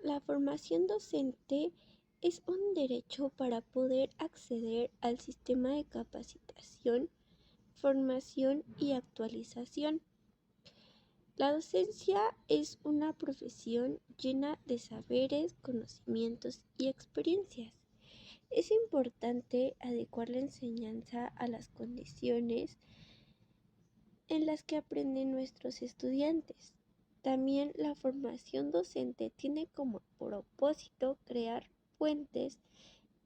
La formación docente es un derecho para poder acceder al sistema de capacitación, formación y actualización. La docencia es una profesión llena de saberes, conocimientos y experiencias. Es importante adecuar la enseñanza a las condiciones en las que aprenden nuestros estudiantes. También la formación docente tiene como propósito crear puentes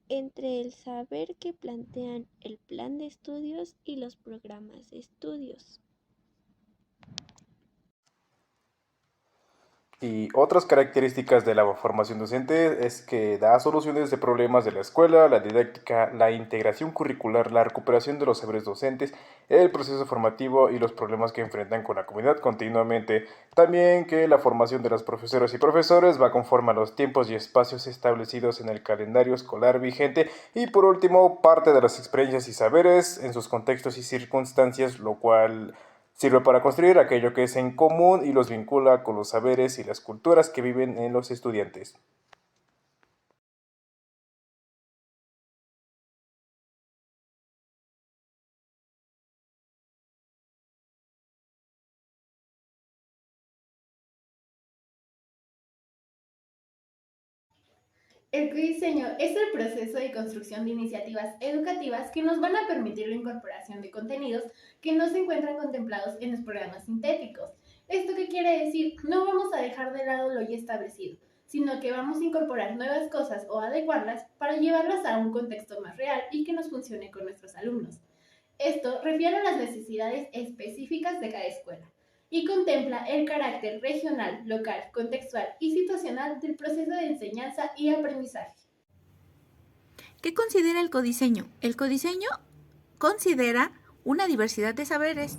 entre el saber que plantean el plan de estudios y los programas de estudios. Y otras características de la formación docente es que da soluciones de problemas de la escuela, la didáctica, la integración curricular, la recuperación de los saberes docentes, el proceso formativo y los problemas que enfrentan con la comunidad continuamente. También que la formación de los profesores y profesores va conforme a los tiempos y espacios establecidos en el calendario escolar vigente. Y por último, parte de las experiencias y saberes en sus contextos y circunstancias, lo cual sirve para construir aquello que es en común y los vincula con los saberes y las culturas que viven en los estudiantes. El codiseño es el proceso de construcción de iniciativas educativas que nos van a permitir la incorporación de contenidos que no se encuentran contemplados en los programas sintéticos. ¿Esto qué quiere decir? No vamos a dejar de lado lo ya establecido, sino que vamos a incorporar nuevas cosas o adecuarlas para llevarlas a un contexto más real y que nos funcione con nuestros alumnos. Esto refiere a las necesidades específicas de cada escuela y contempla el carácter regional, local, contextual y situacional del proceso de enseñanza y aprendizaje. ¿Qué considera el codiseño? El codiseño considera una diversidad de saberes,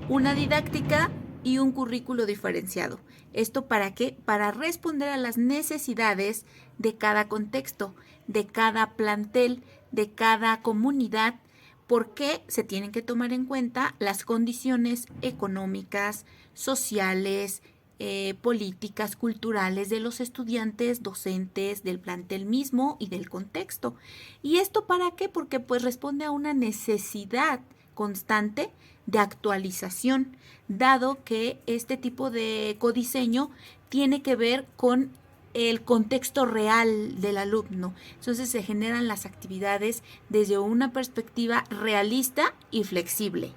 una didáctica y un currículo diferenciado. ¿Esto para qué? Para responder a las necesidades de cada contexto, de cada plantel, de cada comunidad, porque se tienen que tomar en cuenta las condiciones económicas, sociales, políticas, culturales de los estudiantes, docentes, del plantel mismo y del contexto. ¿Y esto para qué? Porque pues responde a una necesidad constante de actualización, dado que este tipo de codiseño tiene que ver con el contexto real del alumno. Entonces se generan las actividades desde una perspectiva realista y flexible.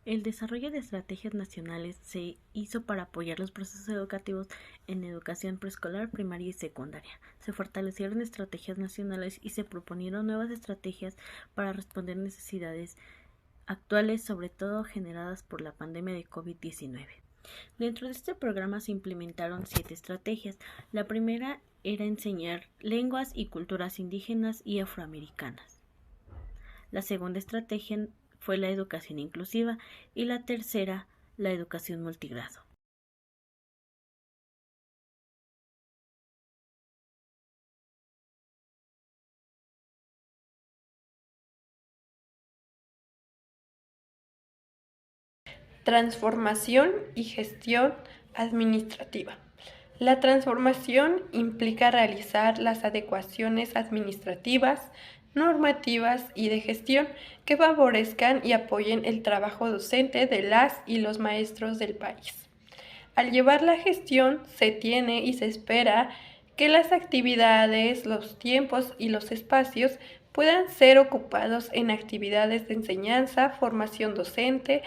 El desarrollo de estrategias nacionales se hizo para apoyar los procesos educativos en educación preescolar, primaria y secundaria. Se fortalecieron estrategias nacionales y se proponieron nuevas estrategias para responder necesidades actuales, sobre todo generadas por la pandemia de COVID-19. Dentro de este programa se implementaron 7 estrategias. La primera era enseñar lenguas y culturas indígenas y afroamericanas. La segunda estrategia fue la educación inclusiva y la tercera, la educación multigrado. Transformación y gestión administrativa. La transformación implica realizar las adecuaciones administrativas, normativas y de gestión que favorezcan y apoyen el trabajo docente de las y los maestros del país. Al llevar la gestión se tiene y se espera que las actividades, los tiempos y los espacios puedan ser ocupados en actividades de enseñanza, formación docente,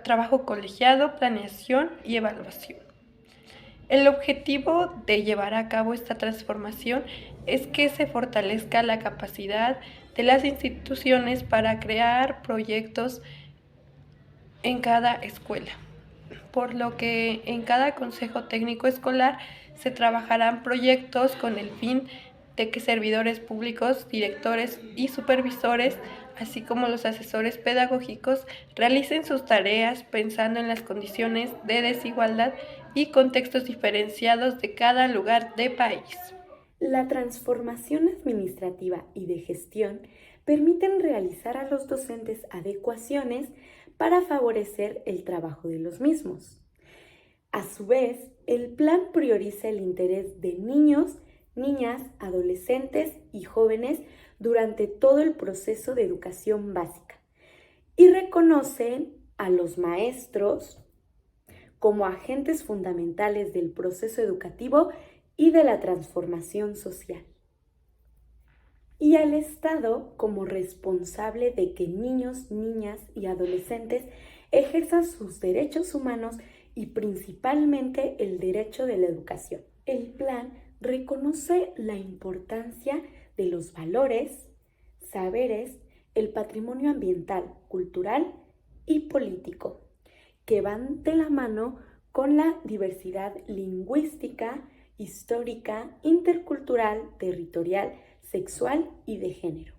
trabajo colegiado, planeación y evaluación. El objetivo de llevar a cabo esta transformación es que se fortalezca la capacidad de las instituciones para crear proyectos en cada escuela, por lo que en cada consejo técnico escolar se trabajarán proyectos con el fin de que servidores públicos, directores y supervisores, así como los asesores pedagógicos, realicen sus tareas pensando en las condiciones de desigualdad y contextos diferenciados de cada lugar del país. La transformación administrativa y de gestión permiten realizar a los docentes adecuaciones para favorecer el trabajo de los mismos. A su vez, el plan prioriza el interés de niños, niñas, adolescentes y jóvenes durante todo el proceso de educación básica y reconoce a los maestros como agentes fundamentales del proceso educativo y de la transformación social, y al Estado como responsable de que niños, niñas y adolescentes ejerzan sus derechos humanos y principalmente el derecho de la educación. El plan reconoce la importancia de los valores, saberes, el patrimonio ambiental, cultural y político, que van de la mano con la diversidad lingüística, histórica, intercultural, territorial, sexual y de género.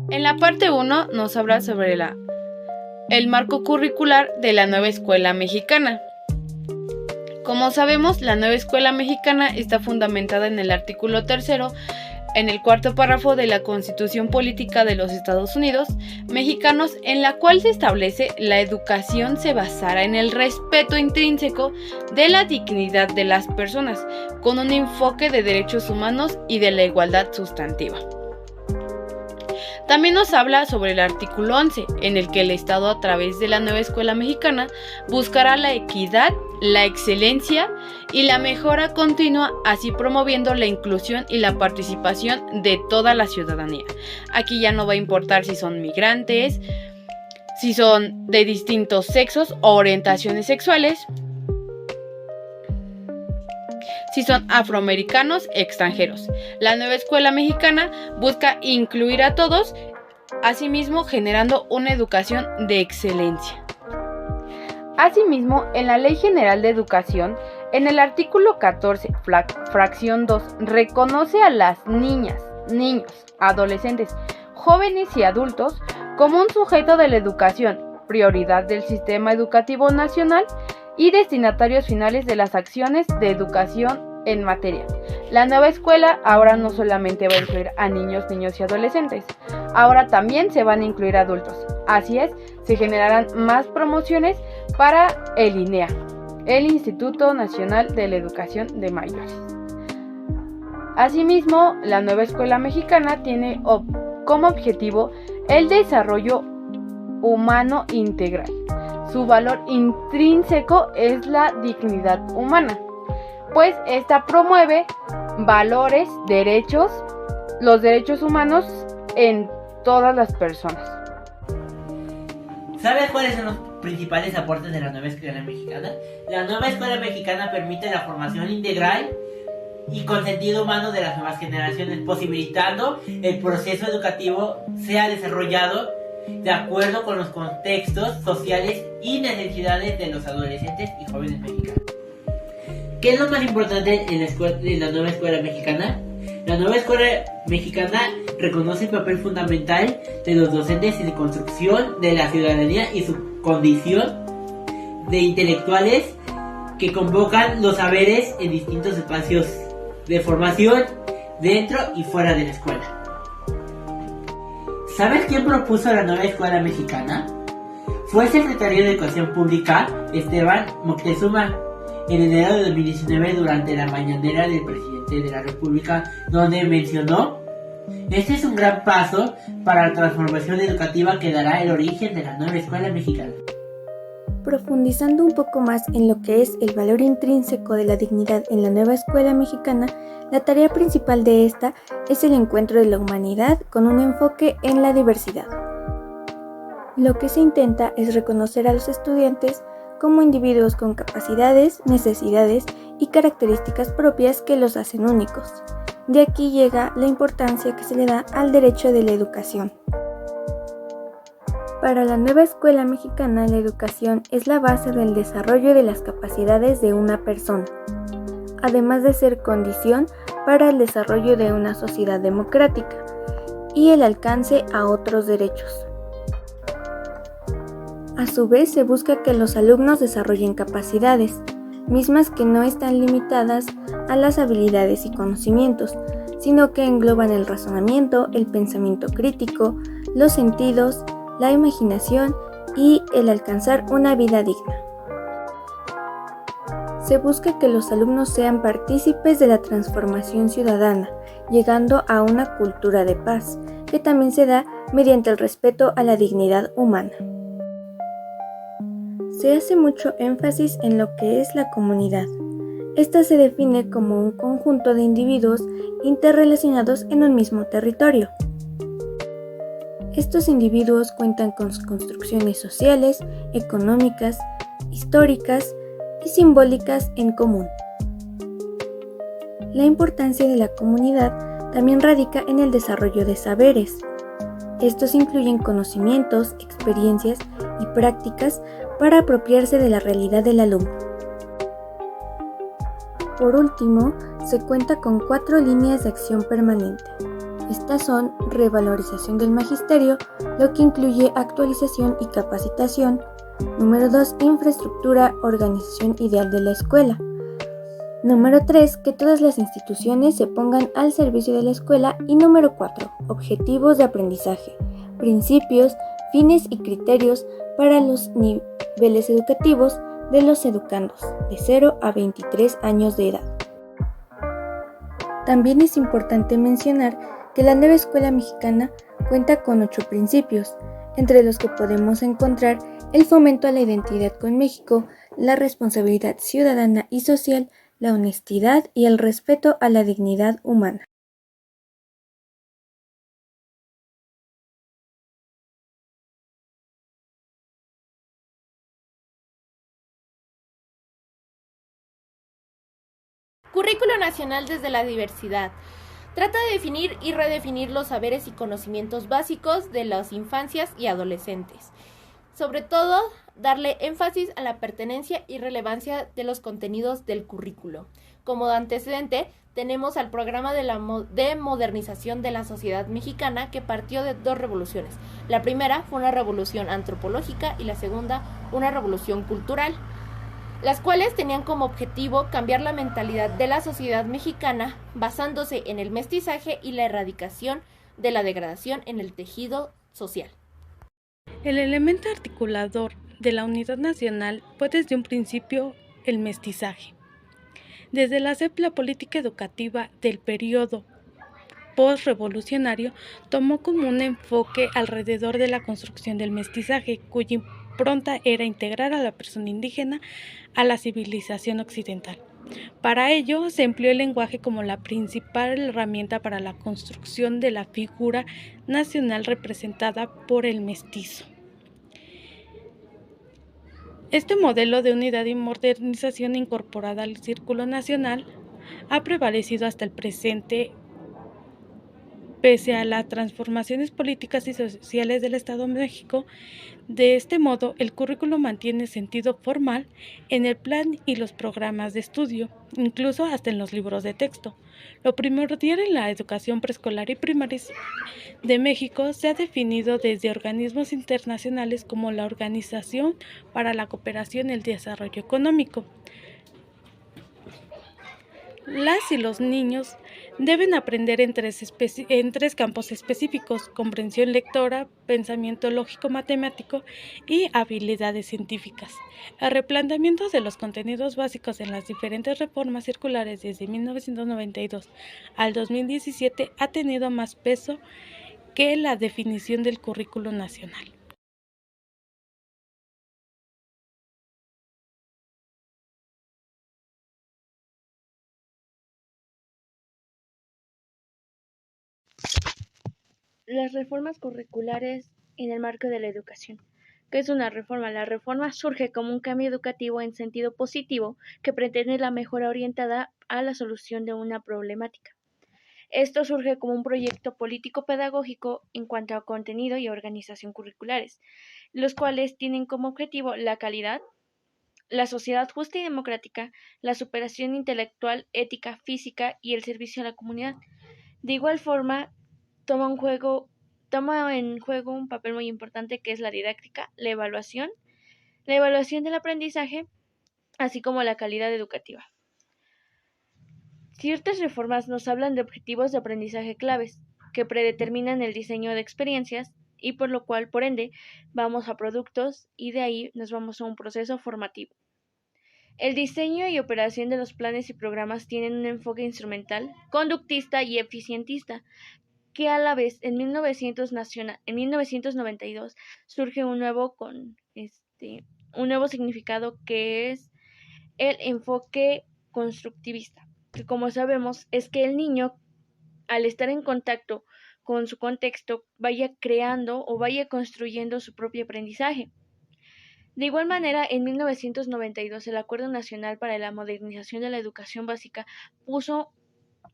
En la parte 1 nos habla sobre el marco curricular de la nueva escuela mexicana. Como sabemos, la nueva escuela mexicana está fundamentada en el artículo 3, en el cuarto párrafo de la Constitución Política de los Estados Unidos Mexicanos, en la cual se establece la educación se basará en el respeto intrínseco de la dignidad de las personas, con un enfoque de derechos humanos y de la igualdad sustantiva. También nos habla sobre el artículo 11, en el que el Estado, a través de la nueva escuela mexicana, buscará la equidad, la excelencia y la mejora continua, así promoviendo la inclusión y la participación de toda la ciudadanía. Aquí ya no va a importar si son migrantes, si son de distintos sexos o orientaciones sexuales, si son afroamericanos, extranjeros. La nueva escuela mexicana busca incluir a todos, asimismo generando una educación de excelencia. Asimismo, en la Ley General de Educación, en el artículo 14, fracción 2, reconoce a las niñas, niños, adolescentes, jóvenes y adultos como un sujeto de la educación, prioridad del sistema educativo nacional y destinatarios finales de las acciones de educación en materia. La nueva escuela ahora no solamente va a incluir a niños, niños y adolescentes, ahora también se van a incluir adultos. Así es, se generarán más promociones para el INEA, el Instituto Nacional de la Educación de Mayores. Asimismo, la nueva escuela mexicana tiene como objetivo el desarrollo humano integral. Su valor intrínseco es la dignidad humana, pues esta promueve valores, derechos, los derechos humanos en todas las personas. ¿Sabes cuáles son los principales aportes de la nueva escuela mexicana? La nueva escuela mexicana permite la formación integral y con sentido humano de las nuevas generaciones, posibilitando el proceso educativo sea desarrollado de acuerdo con los contextos sociales y necesidades de los adolescentes y jóvenes mexicanos. ¿Qué es lo más importante en la nueva escuela mexicana? La nueva escuela mexicana reconoce el papel fundamental de los docentes en la construcción de la ciudadanía y su condición de intelectuales que convocan los saberes en distintos espacios de formación dentro y fuera de la escuela. ¿Sabes quién propuso la nueva escuela mexicana? Fue el secretario de Educación Pública, Esteban Moctezuma, en enero de 2019 durante la mañanera del presidente de la República, donde mencionó: este es un gran paso para la transformación educativa que dará el origen de la nueva escuela mexicana. Profundizando un poco más en lo que es el valor intrínseco de la dignidad en la nueva escuela mexicana, la tarea principal de esta es el encuentro de la humanidad con un enfoque en la diversidad. Lo que se intenta es reconocer a los estudiantes como individuos con capacidades, necesidades y características propias que los hacen únicos. De aquí llega la importancia que se le da al derecho de la educación. Para la nueva escuela mexicana, la educación es la base del desarrollo de las capacidades de una persona, además de ser condición para el desarrollo de una sociedad democrática y el alcance a otros derechos. A su vez, se busca que los alumnos desarrollen capacidades, mismas que no están limitadas a las habilidades y conocimientos, sino que engloban el razonamiento, el pensamiento crítico, los sentidos, la imaginación y el alcanzar una vida digna. Se busca que los alumnos sean partícipes de la transformación ciudadana, llegando a una cultura de paz, que también se da mediante el respeto a la dignidad humana. Se hace mucho énfasis en lo que es la comunidad. Esta se define como un conjunto de individuos interrelacionados en un mismo territorio. Estos individuos cuentan con construcciones sociales, económicas, históricas y simbólicas en común. La importancia de la comunidad también radica en el desarrollo de saberes. Estos incluyen conocimientos, experiencias y prácticas para apropiarse de la realidad del alumno. Por último, se cuenta con 4 líneas de acción permanente. Estas son revalorización del magisterio, lo que incluye actualización y capacitación. Número 2, infraestructura, organización ideal de la escuela. Número 3, que todas las instituciones se pongan al servicio de la escuela. Y número 4, objetivos de aprendizaje, principios, fines y criterios para los niveles educativos de los educandos de 0 a 23 años de edad. También es importante mencionar que la nueva escuela mexicana cuenta con 8 principios, entre los que podemos encontrar el fomento a la identidad con México, la responsabilidad ciudadana y social, la honestidad y el respeto a la dignidad humana. Currículo Nacional desde la Diversidad. Trata de definir y redefinir los saberes y conocimientos básicos de las infancias y adolescentes. Sobre todo, darle énfasis a la pertenencia y relevancia de los contenidos del currículo. Como antecedente, tenemos al programa de modernización de la sociedad mexicana, que partió de 2 revoluciones. La primera fue una revolución antropológica y la segunda una revolución cultural, las cuales tenían como objetivo cambiar la mentalidad de la sociedad mexicana basándose en el mestizaje y la erradicación de la degradación en el tejido social. El elemento articulador de la unidad nacional fue desde un principio el mestizaje. Desde la SEP, la política educativa del periodo post-revolucionario tomó como un enfoque alrededor de la construcción del mestizaje, cuya impronta era integrar a la persona indígena a la civilización occidental. Para ello, se empleó el lenguaje como la principal herramienta para la construcción de la figura nacional representada por el mestizo. Este modelo de unidad y modernización incorporada al círculo nacional ha prevalecido hasta el presente, pese a las transformaciones políticas y sociales del Estado de México. De este modo, el currículo mantiene sentido formal en el plan y los programas de estudio, incluso hasta en los libros de texto. Lo primordial en la educación preescolar y primaria de México se ha definido desde organismos internacionales como la Organización para la Cooperación y el Desarrollo Económico. Las y los niños deben aprender en tres campos específicos: comprensión lectora, pensamiento lógico-matemático y habilidades científicas. El replanteamiento de los contenidos básicos en las diferentes reformas circulares desde 1992 al 2017 ha tenido más peso que la definición del currículo nacional. Las reformas curriculares en el marco de la educación. ¿Qué es una reforma? La reforma surge como un cambio educativo en sentido positivo que pretende la mejora orientada a la solución de una problemática. Esto surge como un proyecto político-pedagógico en cuanto a contenido y organización curriculares, los cuales tienen como objetivo la calidad, la sociedad justa y democrática, la superación intelectual, ética, física y el servicio a la comunidad. De igual forma, toma en juego un papel muy importante que es la didáctica, la evaluación del aprendizaje, así como la calidad educativa. Ciertas reformas nos hablan de objetivos de aprendizaje claves, que predeterminan el diseño de experiencias y por lo cual, por ende, vamos a productos y de ahí nos vamos a un proceso formativo. El diseño y operación de los planes y programas tienen un enfoque instrumental, conductista y eficientista, que a la vez en 1992 surge un nuevo significado que es el enfoque constructivista, que como sabemos es que el niño al estar en contacto con su contexto vaya creando o vaya construyendo su propio aprendizaje. De igual manera, en 1992 el Acuerdo Nacional para la Modernización de la Educación Básica puso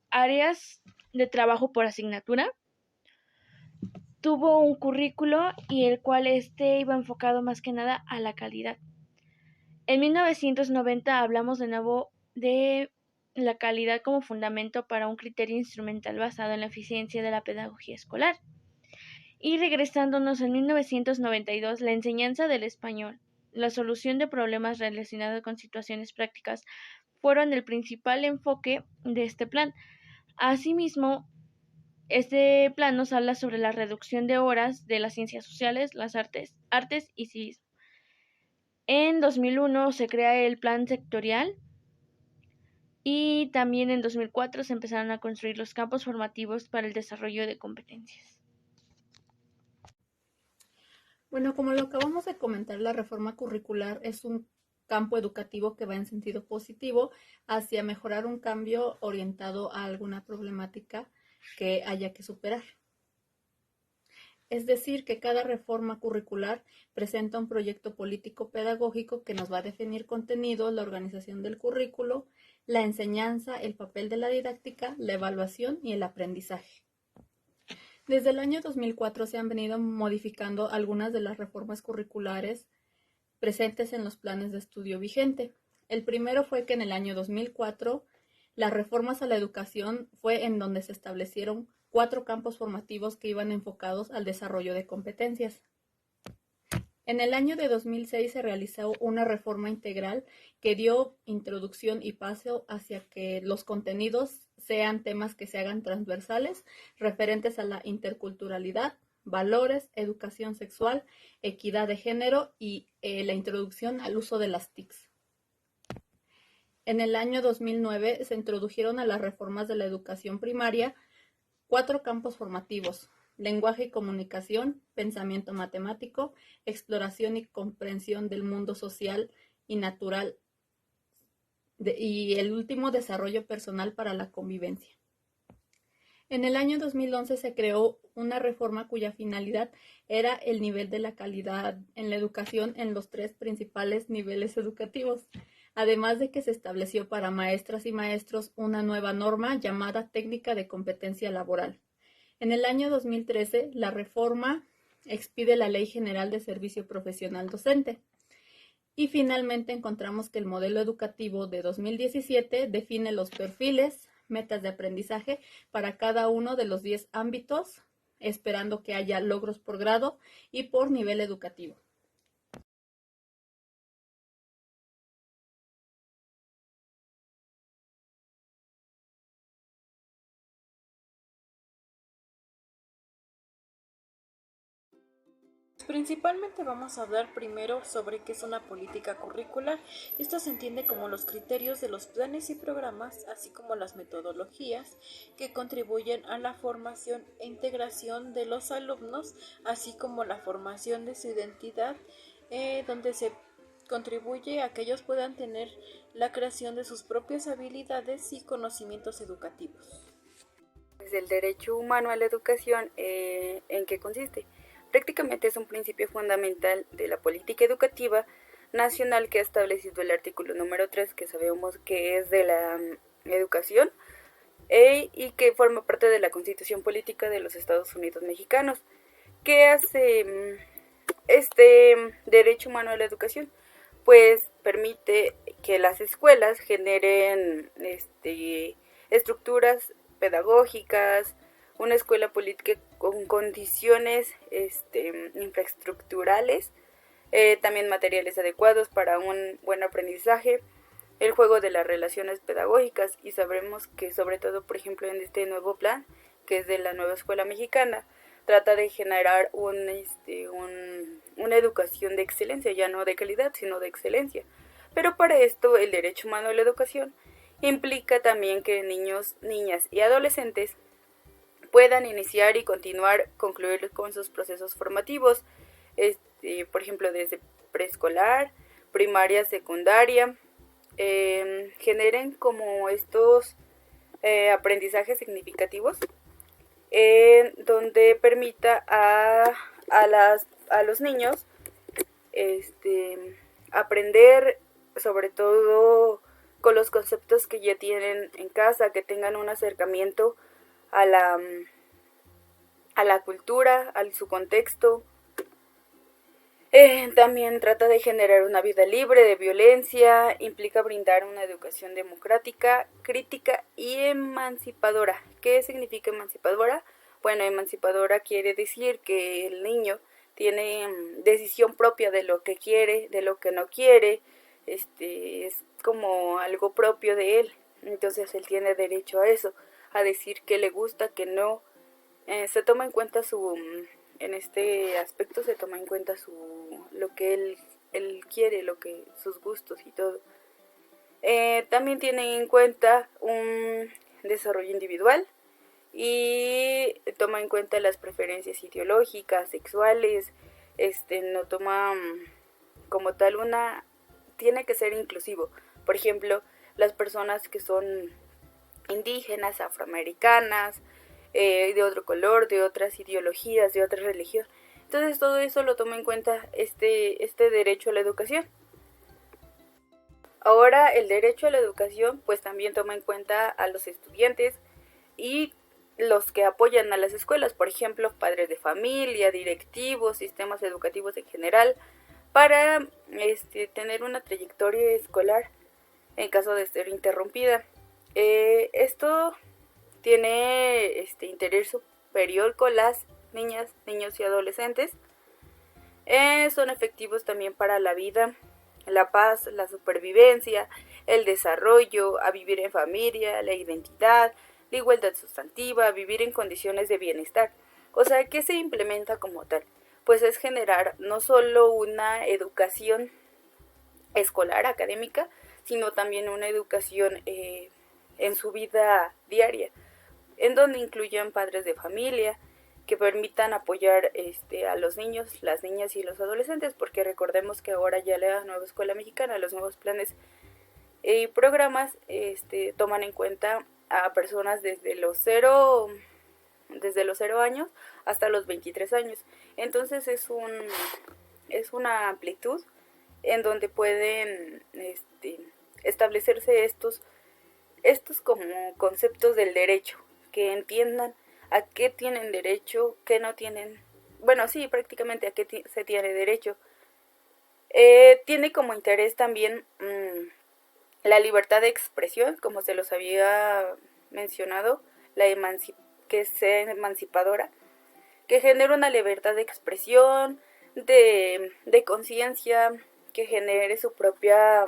áreas de trabajo por asignatura, tuvo un currículo y el cual iba enfocado más que nada a la calidad. En 1990 hablamos de nuevo de la calidad como fundamento para un criterio instrumental basado en la eficiencia de la pedagogía escolar. Y regresándonos en 1992, la enseñanza del español, la solución de problemas relacionados con situaciones prácticas fueron el principal enfoque de este plan. Asimismo, este plan nos habla sobre la reducción de horas de las ciencias sociales, las artes y civismo. En 2001 se crea el plan sectorial y también en 2004 se empezaron a construir los campos formativos para el desarrollo de competencias. Bueno, como lo acabamos de comentar, la reforma curricular es un campo educativo que va en sentido positivo hacia mejorar un cambio orientado a alguna problemática que haya que superar. Es decir, que cada reforma curricular presenta un proyecto político pedagógico que nos va a definir contenidos, la organización del currículo, la enseñanza, el papel de la didáctica, la evaluación y el aprendizaje. Desde el año 2004 se han venido modificando algunas de las reformas curriculares presentes en los planes de estudio vigente. El primero fue que en el año 2004 las reformas a la educación fue en donde se establecieron 4 campos formativos que iban enfocados al desarrollo de competencias. En el año de 2006 se realizó una reforma integral que dio introducción y paso hacia que los contenidos sean temas que se hagan transversales, referentes a la interculturalidad, valores, educación sexual, equidad de género y la introducción al uso de las TICs. En el año 2009 se introdujeron a las reformas de la educación primaria 4 campos formativos: lenguaje y comunicación, pensamiento matemático, exploración y comprensión del mundo social y natural, y el último, desarrollo personal para la convivencia. En el año 2011 se creó una reforma cuya finalidad era el nivel de la calidad en la educación en los 3 principales niveles educativos, además de que se estableció para maestras y maestros una nueva norma llamada técnica de competencia laboral. En el año 2013, la reforma expide la Ley General de Servicio Profesional Docente. Y finalmente encontramos que el modelo educativo de 2017 define los perfiles, metas de aprendizaje para cada uno de los 10 ámbitos, esperando que haya logros por grado y por nivel educativo. Principalmente vamos a hablar primero sobre qué es una política curricular. Esto se entiende como los criterios de los planes y programas, así como las metodologías que contribuyen a la formación e integración de los alumnos, así como la formación de su identidad, donde se contribuye a que ellos puedan tener la creación de sus propias habilidades y conocimientos educativos. Desde el derecho humano a la educación, ¿en qué consiste? Prácticamente es un principio fundamental de la política educativa nacional que ha establecido el artículo número 3, que sabemos que es de la educación, y que forma parte de la Constitución Política de los Estados Unidos Mexicanos. ¿Qué hace este derecho humano a la educación? pues permite que las escuelas generen estructuras pedagógicas, una escuela política con condiciones infraestructurales, también materiales adecuados para un buen aprendizaje, el juego de las relaciones pedagógicas, y sabremos que sobre todo, por ejemplo, en este nuevo plan, que es de la nueva escuela mexicana, trata de generar una educación de excelencia, ya no de calidad, sino de excelencia. Pero para esto, el derecho humano a la educación implica también que niños, niñas y adolescentes puedan iniciar y concluir con sus procesos formativos, por ejemplo, desde preescolar, primaria, secundaria, generen como estos aprendizajes significativos, donde permita a los niños aprender sobre todo con los conceptos que ya tienen en casa, que tengan un acercamiento a la cultura, a su contexto. También trata de generar una vida libre de violencia, implica brindar una educación democrática, crítica y emancipadora. ¿Qué significa emancipadora? Bueno, emancipadora quiere decir que el niño tiene decisión propia de lo que quiere, de lo que no quiere, es como algo propio de él. Entonces él tiene derecho a eso, a decir qué le gusta, qué no. Se toma en cuenta en este aspecto se toma en cuenta lo que él quiere, sus gustos y todo. También tiene en cuenta un desarrollo individual y toma en cuenta las preferencias ideológicas, sexuales, no toma como tal tiene que ser inclusivo. Por ejemplo, las personas que son indígenas, afroamericanas, de otro color, de otras ideologías, de otra religión. Entonces todo eso lo toma en cuenta este derecho a la educación. Ahora el derecho a la educación pues también toma en cuenta a los estudiantes y los que apoyan a las escuelas, por ejemplo, padres de familia, directivos, sistemas educativos en general, para tener una trayectoria escolar en caso de ser interrumpida. Esto tiene interés superior con las niñas, niños y adolescentes. Son efectivos también para la vida, la paz, la supervivencia, el desarrollo, a vivir en familia, la identidad, la igualdad sustantiva, vivir en condiciones de bienestar. O sea, ¿qué se implementa como tal? Pues es generar no solo una educación escolar, académica, sino también una educación en su vida diaria, en donde incluyan padres de familia que permitan apoyar a los niños, las niñas y los adolescentes, porque recordemos que ahora ya la nueva escuela mexicana, los nuevos planes y programas toman en cuenta a personas desde los 0 años hasta los 23 años. Entonces es una amplitud en donde pueden establecerse estos como conceptos del derecho, que entiendan a qué tienen derecho, qué no tienen, bueno, sí, prácticamente a qué se tiene derecho. Tiene como interés también la libertad de expresión, como se los había mencionado, que sea emancipadora, que genere una libertad de expresión, de conciencia, que genere su propio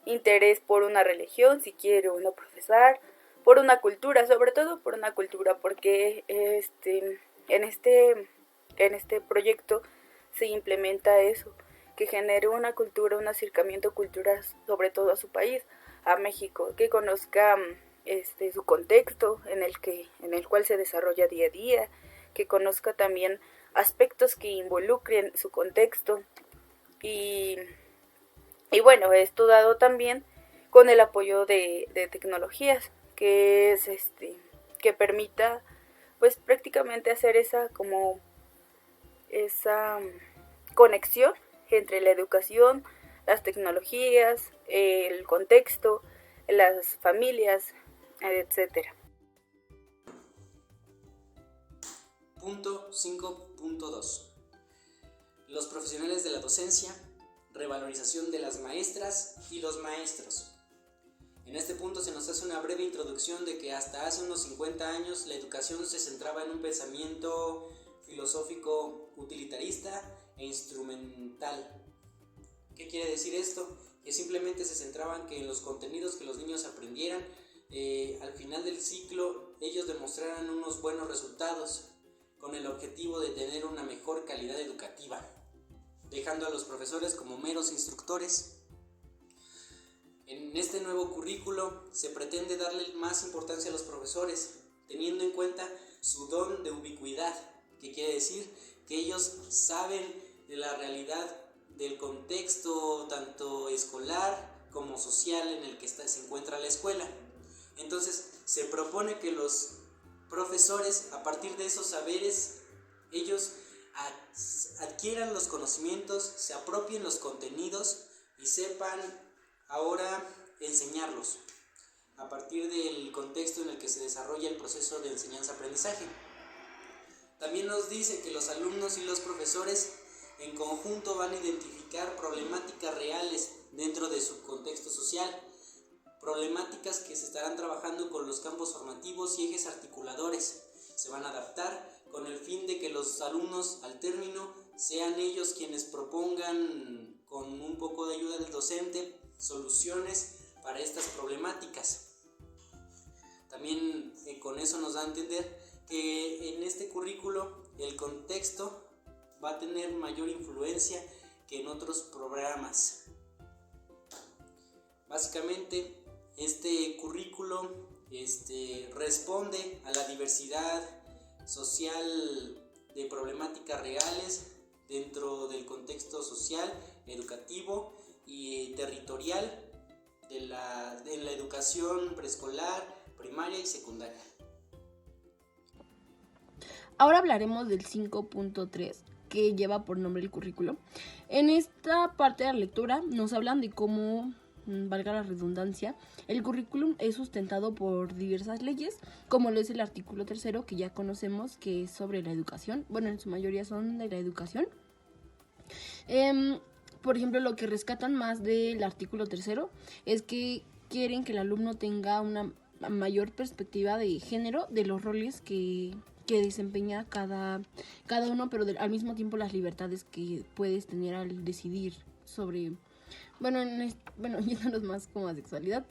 interés por una religión, si quiere o no profesar, por una cultura, sobre todo por una cultura, porque en este proyecto se implementa eso, que genere una cultura, un acercamiento cultural, sobre todo a su país, a México, que conozca su contexto en el cual se desarrolla día a día, que conozca también aspectos que involucren su contexto y bueno, esto dado también con el apoyo de tecnologías, que es que permita pues prácticamente hacer esa conexión entre la educación, las tecnologías, el contexto, las familias, etcétera. Punto 5.2. los profesionales de la docencia, revalorización de las maestras y los maestros. En este punto se nos hace una breve introducción de que hasta hace unos 50 años la educación se centraba en un pensamiento filosófico utilitarista e instrumental. ¿Qué quiere decir esto? Que simplemente se centraban que en los contenidos que los niños aprendieran, al final del ciclo ellos demostraran unos buenos resultados con el objetivo de tener una mejor calidad educativa, dejando a los profesores como meros instructores. En este nuevo currículo se pretende darle más importancia a los profesores, teniendo en cuenta su don de ubicuidad, que quiere decir que ellos saben de la realidad del contexto tanto escolar como social en el que se encuentra la escuela. Entonces se propone que los profesores, a partir de esos saberes, ellos adquieran los conocimientos, se apropien los contenidos y sepan ahora enseñarlos a partir del contexto en el que se desarrolla el proceso de enseñanza-aprendizaje. También nos dice que los alumnos y los profesores en conjunto van a identificar problemáticas reales dentro de su contexto social, problemáticas que se estarán trabajando con los campos formativos y ejes articuladores. Se van a adaptar con el fin de que los alumnos al término sean ellos quienes propongan, con un poco de ayuda del docente, soluciones para estas problemáticas. También con eso nos da a entender que en este currículo el contexto va a tener mayor influencia que en otros programas. Básicamente este currículo responde a la diversidad social de problemáticas reales dentro del contexto social, educativo y territorial de la educación preescolar, primaria y secundaria. Ahora hablaremos del 5.3, que lleva por nombre el currículo. En esta parte de la lectura nos hablan de cómo, valga la redundancia, el currículum es sustentado por diversas leyes, como lo es el artículo 3, que ya conocemos, que es sobre la educación. Bueno, en su mayoría son de la educación. Por ejemplo, lo que rescatan más del artículo 3 es que quieren que el alumno tenga una mayor perspectiva de género, de los roles que desempeña cada uno, pero al mismo tiempo las libertades que puedes tener al decidir sobre, yéndonos más como a sexualidad.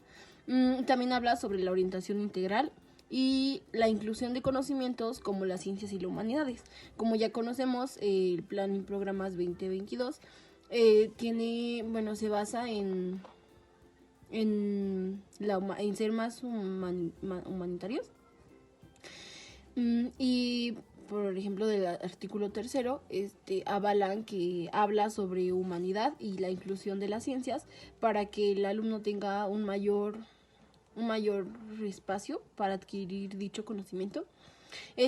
También habla sobre la orientación integral y la inclusión de conocimientos como las ciencias y las humanidades. Como ya conocemos, el Plan y Programas 2022 se basa en ser más humanitarios. Y por ejemplo del artículo 3 avalan que habla sobre humanidad y la inclusión de las ciencias para que el alumno tenga un mayor espacio para adquirir dicho conocimiento.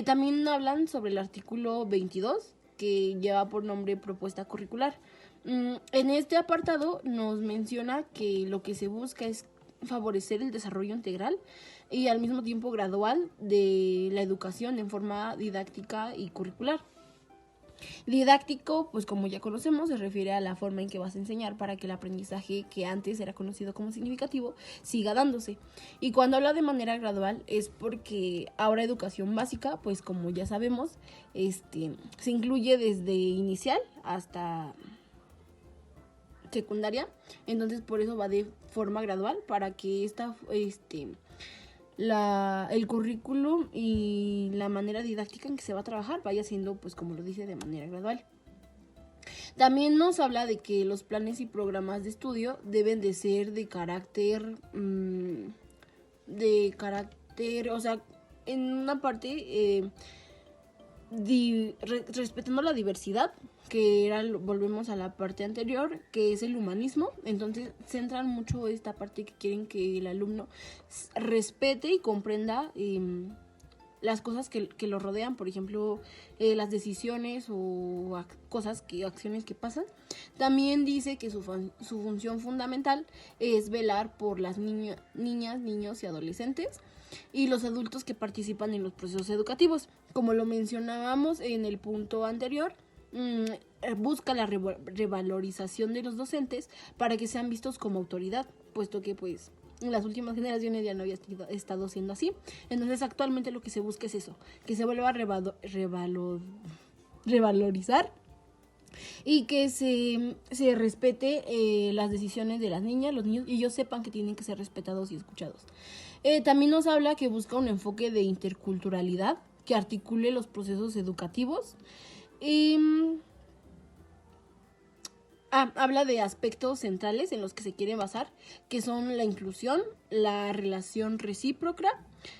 También hablan sobre el artículo 22, que lleva por nombre propuesta curricular. En este apartado nos menciona que lo que se busca es favorecer el desarrollo integral y al mismo tiempo gradual de la educación en forma didáctica y curricular. Didáctico, pues como ya conocemos, se refiere a la forma en que vas a enseñar para que el aprendizaje que antes era conocido como significativo siga dándose. Y cuando habla de manera gradual es porque ahora educación básica, pues como ya sabemos, se incluye desde inicial hasta secundaria, entonces por eso va de forma gradual para que el currículum y la manera didáctica en que se va a trabajar vaya siendo, pues como lo dice, de manera gradual. También nos habla de que los planes y programas de estudio deben de ser de carácter, o sea, en una parte respetando la diversidad, que volvemos a la parte anterior, que es el humanismo. Entonces centran mucho esta parte que quieren que el alumno respete y comprenda las cosas que lo rodean, por ejemplo, las decisiones o acciones que pasan. También dice que su función fundamental es velar por las niñas, niños y adolescentes y los adultos que participan en los procesos educativos. Como lo mencionábamos en el punto anterior, busca la revalorización de los docentes para que sean vistos como autoridad, puesto que pues en las últimas generaciones ya no había estado siendo así. Entonces actualmente lo que se busca es eso, que se vuelva a revalorizar y que se respete las decisiones de las niñas, los niños, y ellos sepan que tienen que ser respetados y escuchados. También nos habla que busca un enfoque de interculturalidad que articule los procesos educativos y habla de aspectos centrales en los que se quiere basar, que son la inclusión, la relación recíproca,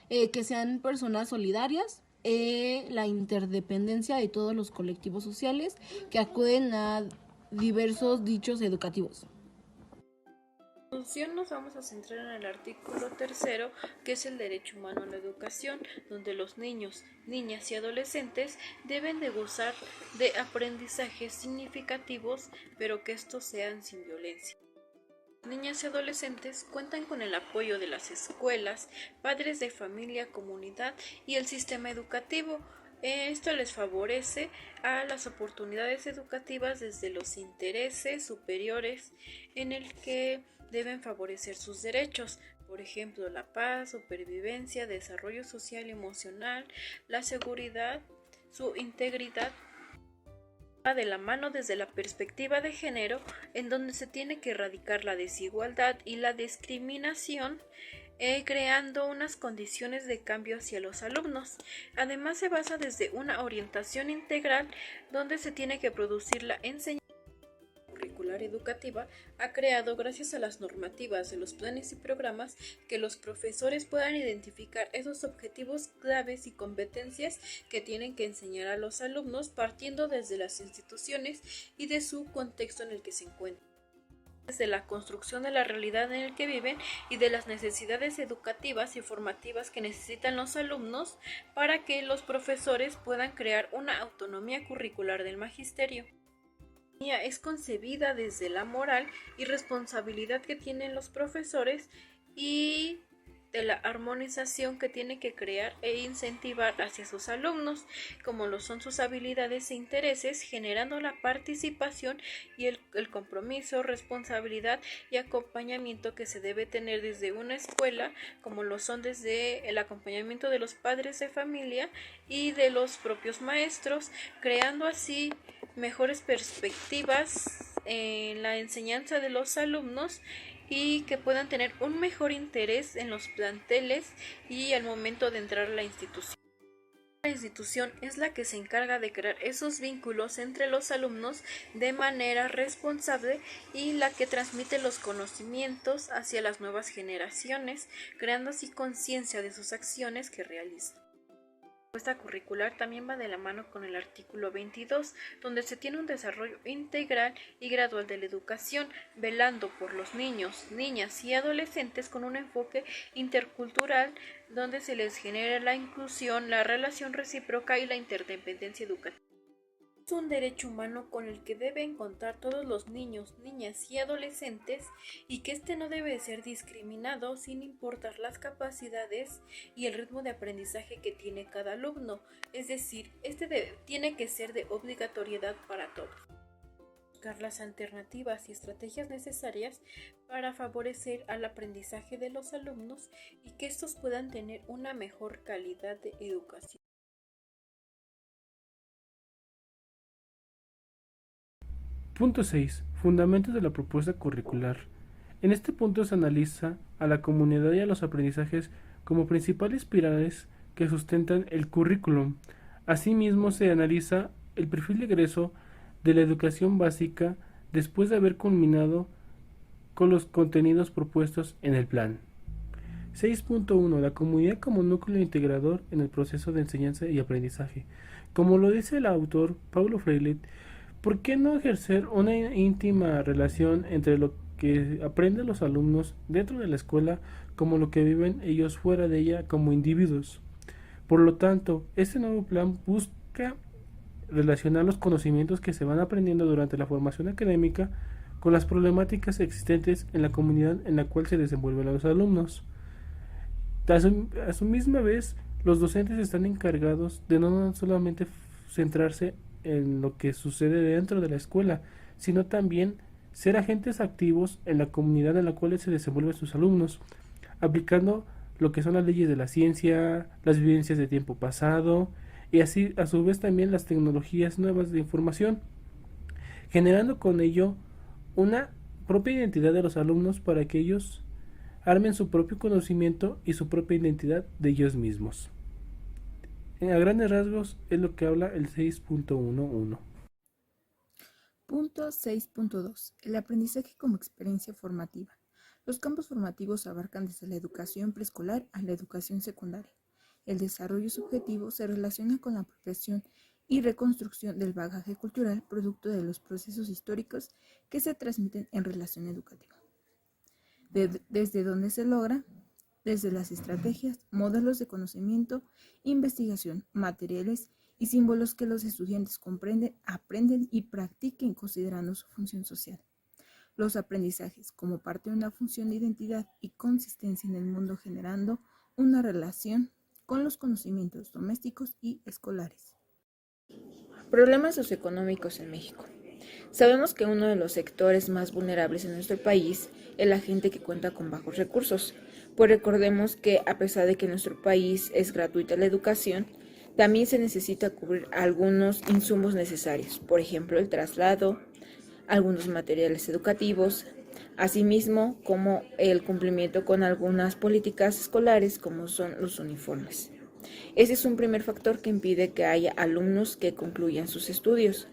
que sean personas solidarias, la interdependencia de todos los colectivos sociales que acuden a diversos dichos educativos. En conclusión, nos vamos a centrar en el artículo 3, que es el derecho humano a la educación, donde los niños, niñas y adolescentes deben de gozar de aprendizajes significativos, pero que estos sean sin violencia. Niñas y adolescentes cuentan con el apoyo de las escuelas, padres de familia, comunidad y el sistema educativo. Esto les favorece a las oportunidades educativas desde los intereses superiores en el que deben favorecer sus derechos, por ejemplo, la paz, supervivencia, desarrollo social y emocional, la seguridad, su integridad, de la mano desde la perspectiva de género, en donde se tiene que erradicar la desigualdad y la discriminación, creando unas condiciones de cambio hacia los alumnos. Además, se basa desde una orientación integral, donde se tiene que producir la enseñanza curricular educativa ha creado gracias a las normativas de los planes y programas que los profesores puedan identificar esos objetivos claves y competencias que tienen que enseñar a los alumnos partiendo desde las instituciones y de su contexto en el que se encuentran, desde la construcción de la realidad en el que viven y de las necesidades educativas y formativas que necesitan los alumnos para que los profesores puedan crear una autonomía curricular del magisterio. Es concebida desde la moral y responsabilidad que tienen los profesores y de la armonización que tiene que crear e incentivar hacia sus alumnos, como lo son sus habilidades e intereses, generando la participación y el compromiso, responsabilidad y acompañamiento que se debe tener desde una escuela, como lo son desde el acompañamiento de los padres de familia y de los propios maestros, creando así mejores perspectivas en la enseñanza de los alumnos y que puedan tener un mejor interés en los planteles y al momento de entrar a la institución. La institución es la que se encarga de crear esos vínculos entre los alumnos de manera responsable y la que transmite los conocimientos hacia las nuevas generaciones, creando así conciencia de sus acciones que realizan. La propuesta curricular también va de la mano con el artículo 22, donde se tiene un desarrollo integral y gradual de la educación, velando por los niños, niñas y adolescentes con un enfoque intercultural, donde se les genera la inclusión, la relación recíproca y la interdependencia educativa. Es un derecho humano con el que deben contar todos los niños, niñas y adolescentes y que este no debe ser discriminado sin importar las capacidades y el ritmo de aprendizaje que tiene cada alumno, es decir, tiene que ser de obligatoriedad para todos. Buscar las alternativas y estrategias necesarias para favorecer al aprendizaje de los alumnos y que estos puedan tener una mejor calidad de educación. Punto 6. Fundamentos de la propuesta curricular. En este punto se analiza a la comunidad y a los aprendizajes como principales pilares que sustentan el currículum. Asimismo, se analiza el perfil de egreso de la educación básica después de haber culminado con los contenidos propuestos en el plan. 6.1. La comunidad como núcleo integrador en el proceso de enseñanza y aprendizaje. Como lo dice el autor Paulo Freire, ¿por qué no ejercer una íntima relación entre lo que aprenden los alumnos dentro de la escuela como lo que viven ellos fuera de ella como individuos? Por lo tanto, este nuevo plan busca relacionar los conocimientos que se van aprendiendo durante la formación académica con las problemáticas existentes en la comunidad en la cual se desenvuelven los alumnos. A su misma vez, los docentes están encargados de no solamente centrarse en lo que sucede dentro de la escuela, sino también ser agentes activos en la comunidad en la cual se desenvuelven sus alumnos, aplicando lo que son las leyes de la ciencia, las vivencias de tiempo pasado y así a su vez también las tecnologías nuevas de información, generando con ello una propia identidad de los alumnos para que ellos armen su propio conocimiento y su propia identidad de ellos mismos. A grandes rasgos es lo que habla el 6.11. Punto 6.2. El aprendizaje como experiencia formativa. Los campos formativos abarcan desde la educación preescolar a la educación secundaria. El desarrollo subjetivo se relaciona con la apropiación y reconstrucción del bagaje cultural producto de los procesos históricos que se transmiten en relación educativa. Desde donde se logra, desde las estrategias, modelos de conocimiento, investigación, materiales y símbolos que los estudiantes comprenden, aprenden y practiquen considerando su función social. Los aprendizajes como parte de una función de identidad y consistencia en el mundo generando una relación con los conocimientos domésticos y escolares. Problemas socioeconómicos en México. Sabemos que uno de los sectores más vulnerables en nuestro país es la gente que cuenta con bajos recursos, pues recordemos que a pesar de que en nuestro país es gratuita la educación, también se necesita cubrir algunos insumos necesarios, por ejemplo el traslado, algunos materiales educativos, asimismo como el cumplimiento con algunas políticas escolares como son los uniformes. Ese es un primer factor que impide que haya alumnos que concluyan sus estudios,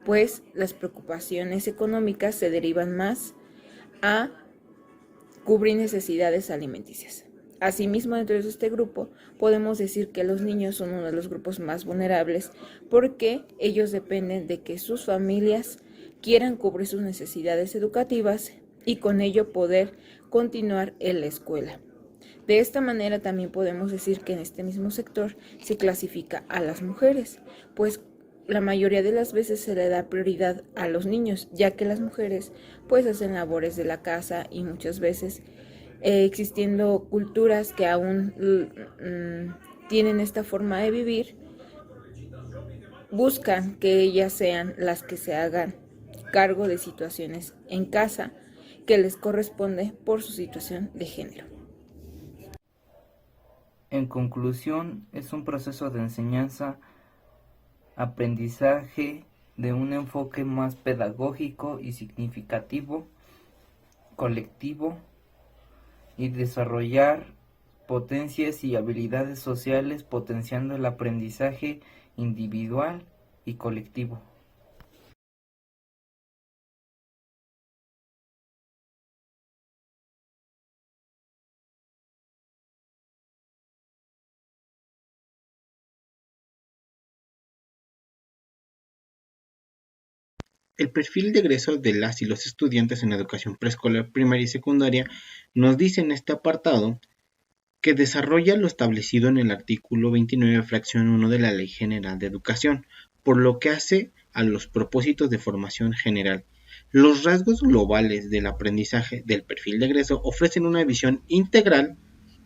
pues las preocupaciones económicas se derivan más a cubrir necesidades alimenticias. Asimismo, dentro de este grupo, podemos decir que los niños son uno de los grupos más vulnerables porque ellos dependen de que sus familias quieran cubrir sus necesidades educativas y con ello poder continuar en la escuela. De esta manera también podemos decir que en este mismo sector se clasifica a las mujeres, pues la mayoría de las veces se le da prioridad a los niños, ya que las mujeres pues hacen labores de la casa y muchas veces existiendo culturas que aún tienen esta forma de vivir, buscan que ellas sean las que se hagan cargo de situaciones en casa que les corresponde por su situación de género. En conclusión, es un proceso de enseñanza, aprendizaje de un enfoque más pedagógico y significativo, colectivo, y desarrollar potencias y habilidades sociales potenciando el aprendizaje individual y colectivo. El perfil de egreso de las y los estudiantes en educación preescolar, primaria y secundaria nos dice en este apartado que desarrolla lo establecido en el artículo 29, fracción 1 de la Ley General de Educación, por lo que hace a los propósitos de formación general. Los rasgos globales del aprendizaje del perfil de egreso ofrecen una visión integral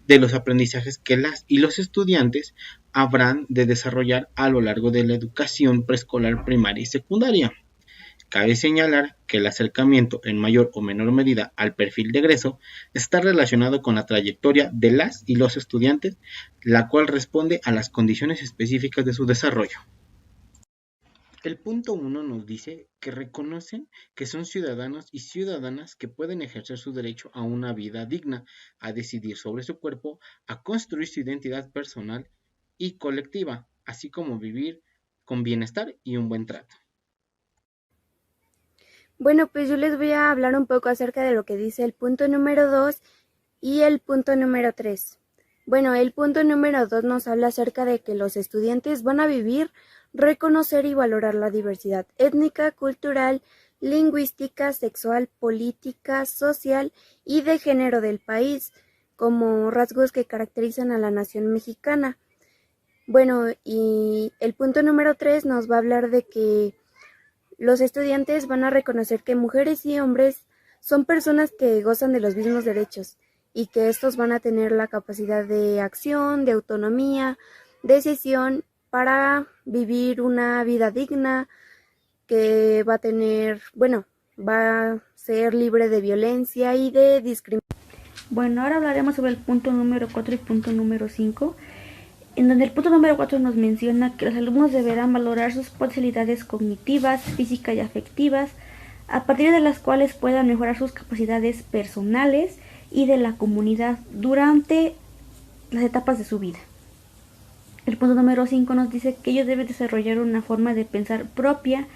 de los aprendizajes que las y los estudiantes habrán de desarrollar a lo largo de la educación preescolar, primaria y secundaria. Cabe señalar que el acercamiento en mayor o menor medida al perfil de egreso está relacionado con la trayectoria de las y los estudiantes, la cual responde a las condiciones específicas de su desarrollo. El punto 1 nos dice que reconocen que son ciudadanos y ciudadanas que pueden ejercer su derecho a una vida digna, a decidir sobre su cuerpo, a construir su identidad personal y colectiva, así como vivir con bienestar y un buen trato. Bueno, pues yo les voy a hablar un poco acerca de lo que dice el punto número 2 y el punto número 3. Bueno, el punto número 2 nos habla acerca de que los estudiantes van a vivir, reconocer y valorar la diversidad étnica, cultural, lingüística, sexual, política, social y de género del país, como rasgos que caracterizan a la nación mexicana. Bueno, y el punto número 3 nos va a hablar de que los estudiantes van a reconocer que mujeres y hombres son personas que gozan de los mismos derechos y que estos van a tener la capacidad de acción, de autonomía, decisión para vivir una vida digna, que va a tener, bueno, va a ser libre de violencia y de discriminación. Bueno, ahora hablaremos sobre el punto número 4 y punto número 5, en donde el punto número 4 nos menciona que los alumnos deberán valorar sus potencialidades cognitivas, físicas y afectivas, a partir de las cuales puedan mejorar sus capacidades personales y de la comunidad durante las etapas de su vida. El punto número 5 nos dice que ellos deben desarrollar una forma de pensar propia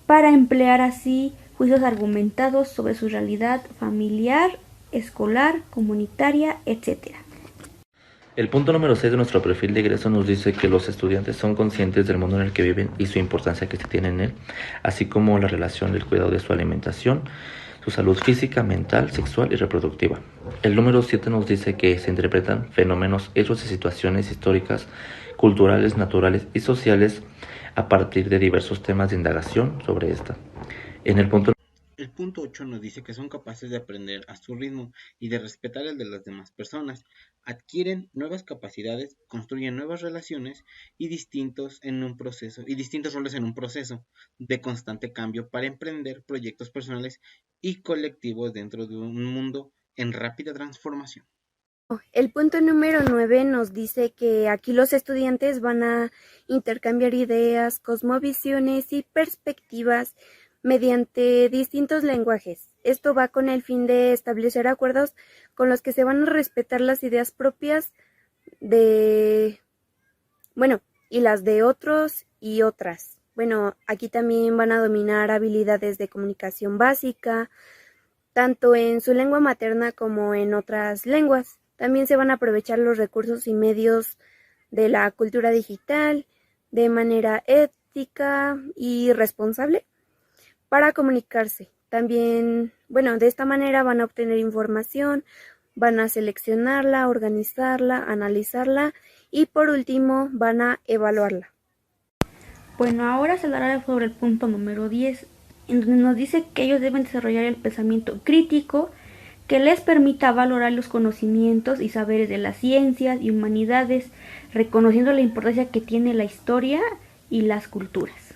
para emplear así juicios argumentados sobre su realidad familiar, escolar, comunitaria, etc. El punto número 6 de nuestro perfil de egreso nos dice que los estudiantes son conscientes del mundo en el que viven y su importancia que se tiene en él, así como la relación del cuidado de su alimentación, su salud física, mental, sexual y reproductiva. El número 7 nos dice que se interpretan fenómenos, hechos y situaciones históricas, culturales, naturales y sociales a partir de diversos temas de indagación sobre esta. El punto 8 nos dice que son capaces de aprender a su ritmo y de respetar el de las demás personas, adquieren nuevas capacidades, construyen nuevas relaciones y distintos roles en un proceso de constante cambio para emprender proyectos personales y colectivos dentro de un mundo en rápida transformación. El punto número 9 nos dice que aquí los estudiantes van a intercambiar ideas, cosmovisiones y perspectivas mediante distintos lenguajes. Esto va con el fin de establecer acuerdos con los que se van a respetar las ideas propias y las de otros y otras. Aquí también van a dominar habilidades de comunicación básica, tanto en su lengua materna como en otras lenguas. También se van a aprovechar los recursos y medios de la cultura digital de manera ética y responsable para comunicarse. También, de esta manera van a obtener información, van a seleccionarla, organizarla, analizarla y por último van a evaluarla. Bueno, ahora se hablará sobre el punto número 10, en donde nos dice que ellos deben desarrollar el pensamiento crítico que les permita valorar los conocimientos y saberes de las ciencias y humanidades, reconociendo la importancia que tiene la historia y las culturas.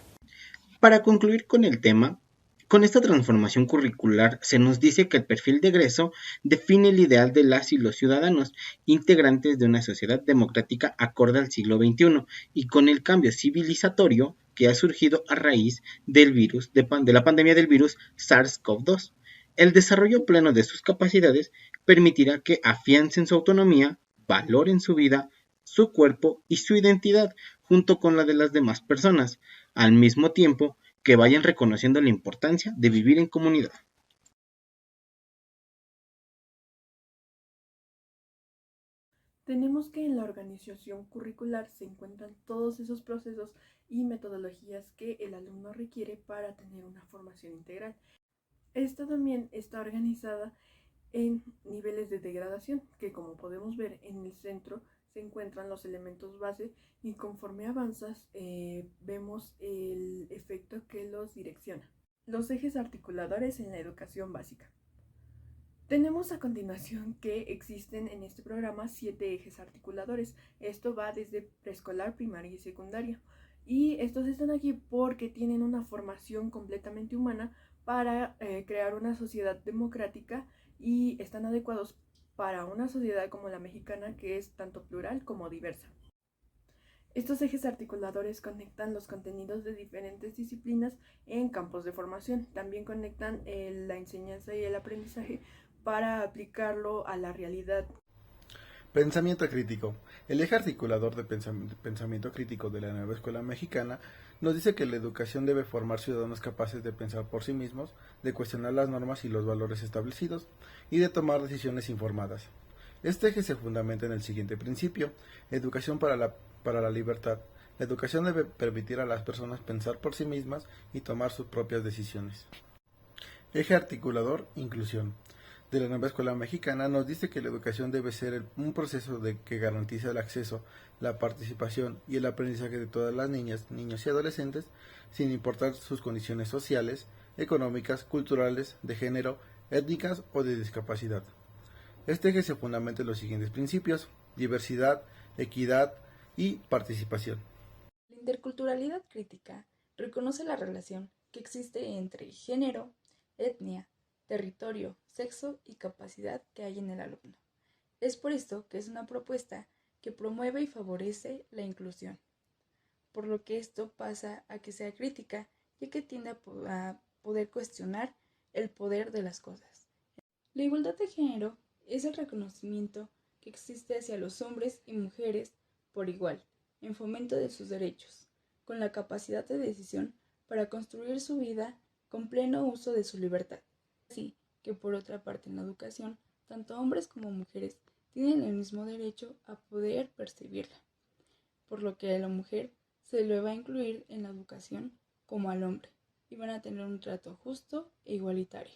Para concluir con el tema, con esta transformación curricular se nos dice que el perfil de egreso define el ideal de las y los ciudadanos integrantes de una sociedad democrática acorde al siglo XXI y con el cambio civilizatorio que ha surgido a raíz del de la pandemia del virus SARS-CoV-2. El desarrollo pleno de sus capacidades permitirá que afiancen su autonomía, valoren su vida, su cuerpo y su identidad junto con la de las demás personas, al mismo tiempo que vayan reconociendo la importancia de vivir en comunidad. Tenemos que en la organización curricular se encuentran todos esos procesos y metodologías que el alumno requiere para tener una formación integral. Esta también está organizada en niveles de degradación, que como podemos ver en el centro se encuentran los elementos base y conforme avanzas vemos el efecto que los direcciona. Los ejes articuladores en la educación básica. Tenemos a continuación que existen en este programa 7 ejes articuladores. Esto va desde preescolar, primaria y secundaria. Y estos están aquí porque tienen una formación completamente humana para crear una sociedad democrática y están adecuados para una sociedad como la mexicana, que es tanto plural como diversa. Estos ejes articuladores conectan los contenidos de diferentes disciplinas en campos de formación. También conectan la enseñanza y el aprendizaje para aplicarlo a la realidad. Pensamiento crítico. El eje articulador de pensamiento crítico de la nueva escuela mexicana nos dice que la educación debe formar ciudadanos capaces de pensar por sí mismos, de cuestionar las normas y los valores establecidos y de tomar decisiones informadas. Este eje se fundamenta en el siguiente principio: educación para la libertad. La educación debe permitir a las personas pensar por sí mismas y tomar sus propias decisiones. Eje articulador, inclusión. De la nueva escuela mexicana nos dice que la educación debe ser un proceso que garantiza el acceso, la participación y el aprendizaje de todas las niñas, niños y adolescentes, sin importar sus condiciones sociales, económicas, culturales, de género, étnicas o de discapacidad. Este eje se fundamenta en los siguientes principios: diversidad, equidad, y participación. La interculturalidad crítica reconoce la relación que existe entre género, etnia, territorio, sexo y capacidad que hay en el alumno. Es por esto que es una propuesta que promueve y favorece la inclusión, por lo que esto pasa a que sea crítica, ya que tiende a poder cuestionar el poder de las cosas. La igualdad de género es el reconocimiento que existe hacia los hombres y mujeres por igual, en fomento de sus derechos, con la capacidad de decisión para construir su vida con pleno uso de su libertad. Así que por otra parte en la educación, tanto hombres como mujeres tienen el mismo derecho a poder percibirla, por lo que a la mujer se le va a incluir en la educación como al hombre y van a tener un trato justo e igualitario.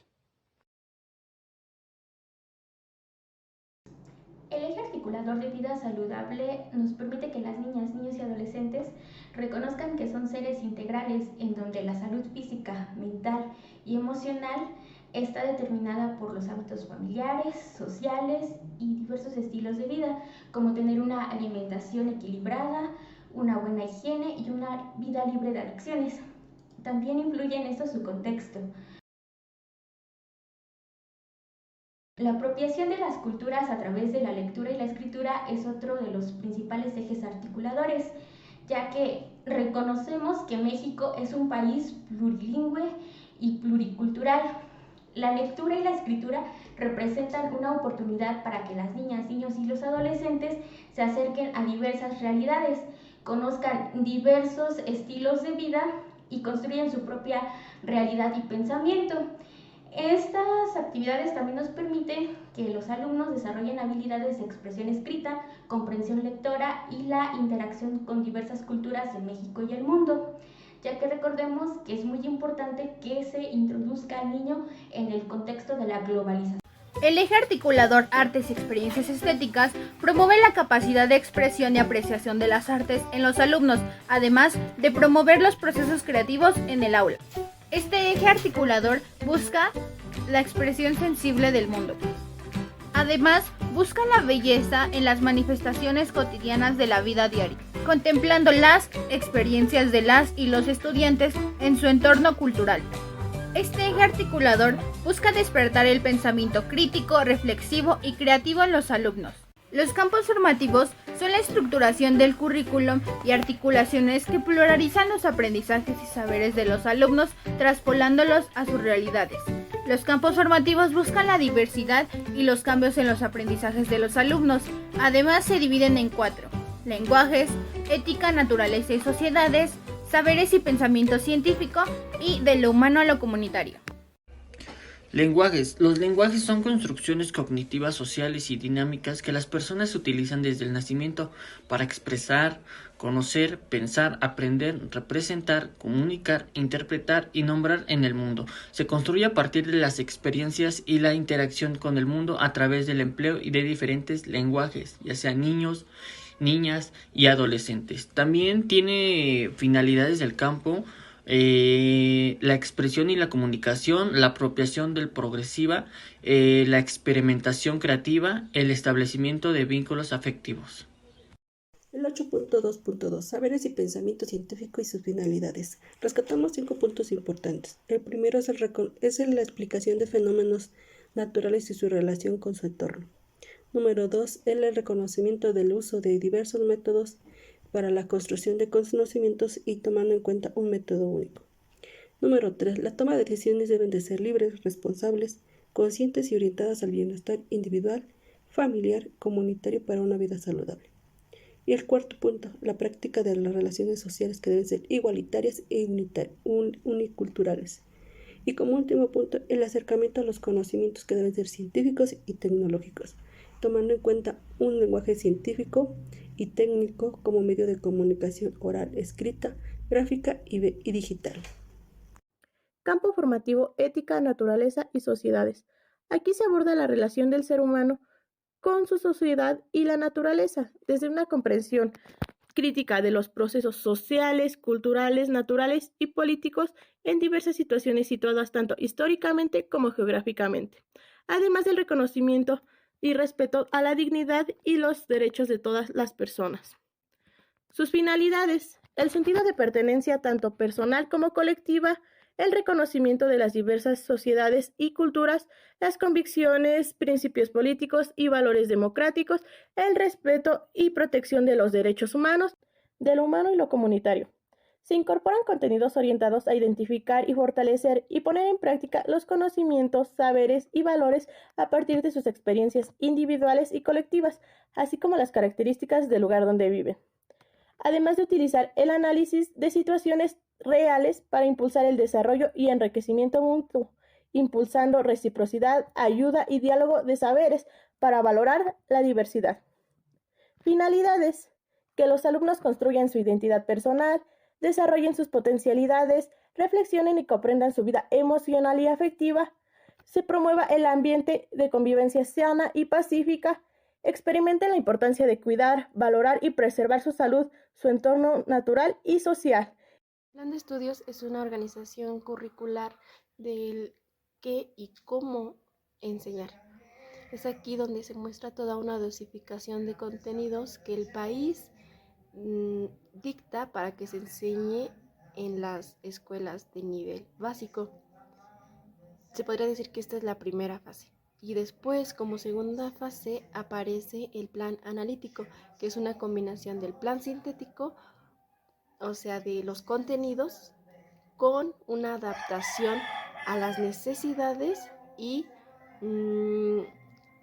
El eje articulador de vida saludable nos permite que las niñas, niños y adolescentes reconozcan que son seres integrales en donde la salud física, mental y emocional está determinada por los hábitos familiares, sociales y diversos estilos de vida, como tener una alimentación equilibrada, una buena higiene y una vida libre de adicciones. También influye en esto su contexto. La apropiación de las culturas a través de la lectura y la escritura es otro de los principales ejes articuladores, ya que reconocemos que México es un país plurilingüe y pluricultural. La lectura y la escritura representan una oportunidad para que las niñas, niños y los adolescentes se acerquen a diversas realidades, conozcan diversos estilos de vida y construyan su propia realidad y pensamiento. Estas actividades también nos permiten que los alumnos desarrollen habilidades de expresión escrita, comprensión lectora y la interacción con diversas culturas de México y el mundo, ya que recordemos que es muy importante que se introduzca al niño en el contexto de la globalización. El eje articulador Artes y Experiencias Estéticas promueve la capacidad de expresión y apreciación de las artes en los alumnos, además de promover los procesos creativos en el aula. Este eje articulador busca la expresión sensible del mundo. Además, busca la belleza en las manifestaciones cotidianas de la vida diaria, contemplando las experiencias de las y los estudiantes en su entorno cultural. Este eje articulador busca despertar el pensamiento crítico, reflexivo y creativo en los alumnos. Los campos formativos son la estructuración del currículum y articulaciones que pluralizan los aprendizajes y saberes de los alumnos, traspolándolos a sus realidades. Los campos formativos buscan la diversidad y los cambios en los aprendizajes de los alumnos. Además, se dividen en 4: lenguajes, ética, naturaleza y sociedades, saberes y pensamiento científico y de lo humano a lo comunitario. Lenguajes. Los lenguajes son construcciones cognitivas, sociales y dinámicas que las personas utilizan desde el nacimiento para expresar, conocer, pensar, aprender, representar, comunicar, interpretar y nombrar en el mundo. Se construye a partir de las experiencias y la interacción con el mundo a través del empleo de diferentes lenguajes, ya sean niños, niñas y adolescentes. También tiene finalidades del campo, la expresión y la comunicación, la apropiación del progresiva, la experimentación creativa, el establecimiento de vínculos afectivos. El 8.2.2 Saberes y pensamiento científico y sus finalidades. Rescatamos 5 puntos importantes. El primero es la explicación de fenómenos naturales y su relación con su entorno. Número 2 es el reconocimiento del uso de diversos métodos para la construcción de conocimientos y tomando en cuenta un método único. Número 3. La toma de decisiones deben de ser libres, responsables, conscientes y orientadas al bienestar individual, familiar, comunitario para una vida saludable. Y el cuarto punto, la práctica de las relaciones sociales que deben ser igualitarias e uniculturales. Y como último punto, el acercamiento a los conocimientos que deben ser científicos y tecnológicos, tomando en cuenta un lenguaje científico y técnico como medio de comunicación oral, escrita, gráfica y digital. Campo formativo, ética, naturaleza y sociedades. Aquí se aborda la relación del ser humano con su sociedad y la naturaleza, desde una comprensión crítica de los procesos sociales, culturales, naturales y políticos en diversas situaciones situadas tanto históricamente como geográficamente, además del reconocimiento y respeto a la dignidad y los derechos de todas las personas. Sus finalidades: el sentido de pertenencia tanto personal como colectiva, el reconocimiento de las diversas sociedades y culturas, las convicciones, principios políticos y valores democráticos, el respeto y protección de los derechos humanos, de lo humano y lo comunitario. Se incorporan contenidos orientados a identificar y fortalecer y poner en práctica los conocimientos, saberes y valores a partir de sus experiencias individuales y colectivas, así como las características del lugar donde viven. Además de utilizar el análisis de situaciones reales para impulsar el desarrollo y enriquecimiento mutuo, impulsando reciprocidad, ayuda y diálogo de saberes para valorar la diversidad. Finalidades: que los alumnos construyan su identidad personal, desarrollen sus potencialidades, reflexionen y comprendan su vida emocional y afectiva, se promueva el ambiente de convivencia sana y pacífica, experimenten la importancia de cuidar, valorar y preservar su salud, su entorno natural y social. El plan de estudios es una organización curricular del qué y cómo enseñar. Es aquí donde se muestra toda una dosificación de contenidos que el país dicta para que se enseñe en las escuelas de nivel básico. Se podría decir que esta es la primera fase. Y después, como segunda fase, aparece el plan analítico, que es una combinación del plan sintético, o sea, de los contenidos, con una adaptación a las necesidades y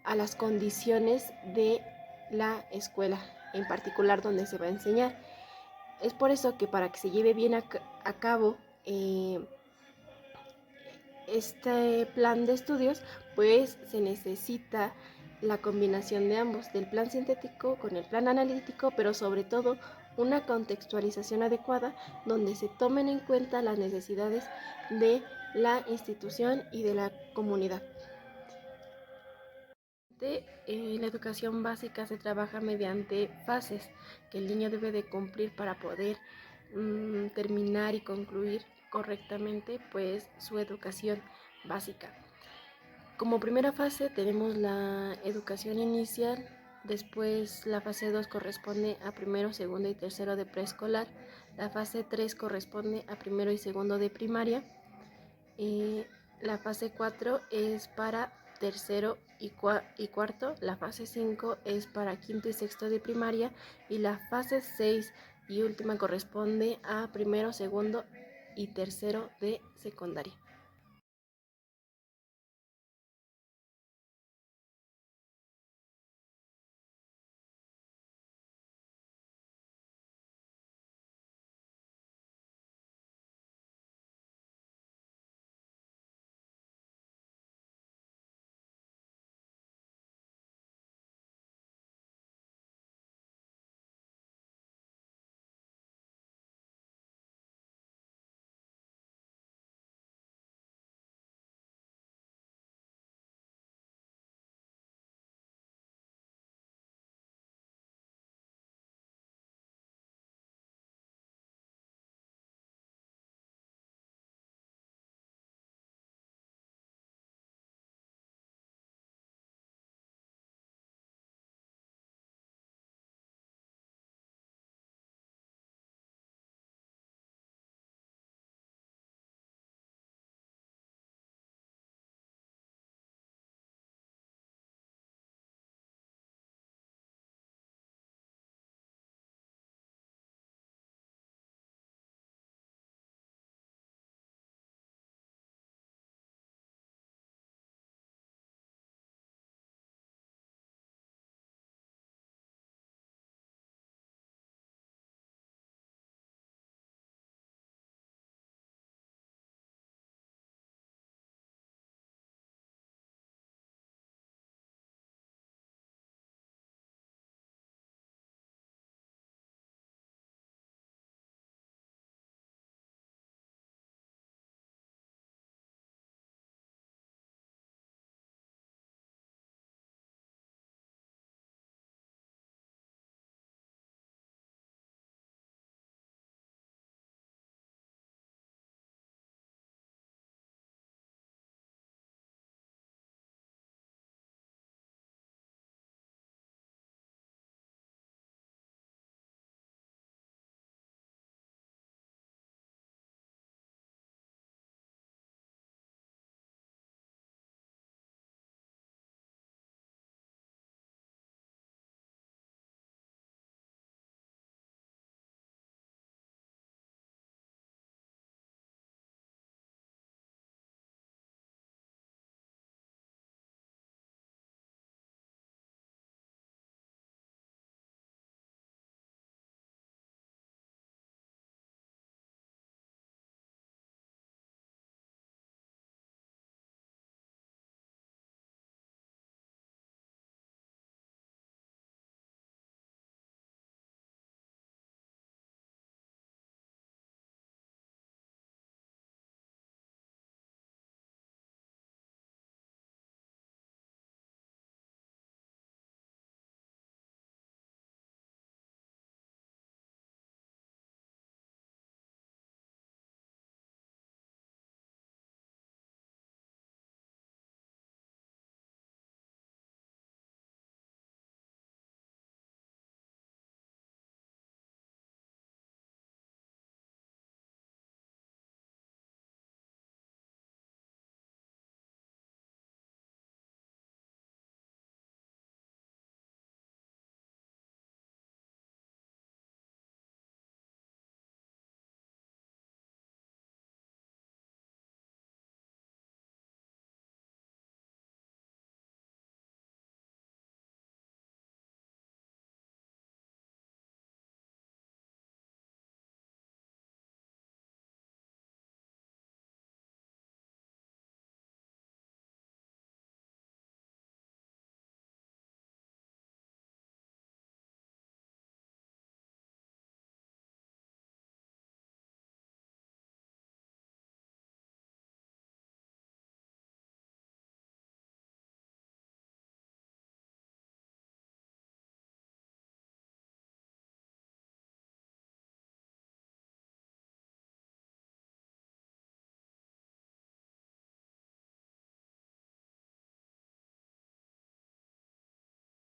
a las condiciones de la escuela, en particular donde se va a enseñar. Es por eso que para que se lleve bien a cabo este plan de estudios, pues se necesita la combinación de ambos, del plan sintético con el plan analítico, pero sobre todo una contextualización adecuada donde se tomen en cuenta las necesidades de la institución y de la comunidad. La educación básica se trabaja mediante fases que el niño debe de cumplir para poder terminar y concluir correctamente pues su educación básica. Como primera fase tenemos la educación inicial, después la fase 2 corresponde a primero, segundo y tercero de preescolar, la fase 3 corresponde a primero y segundo de primaria, la fase 4 es para tercero y cuarto, la fase 5 es para quinto y sexto de primaria y la fase 6 y última corresponde a primero, segundo y tercero de secundaria.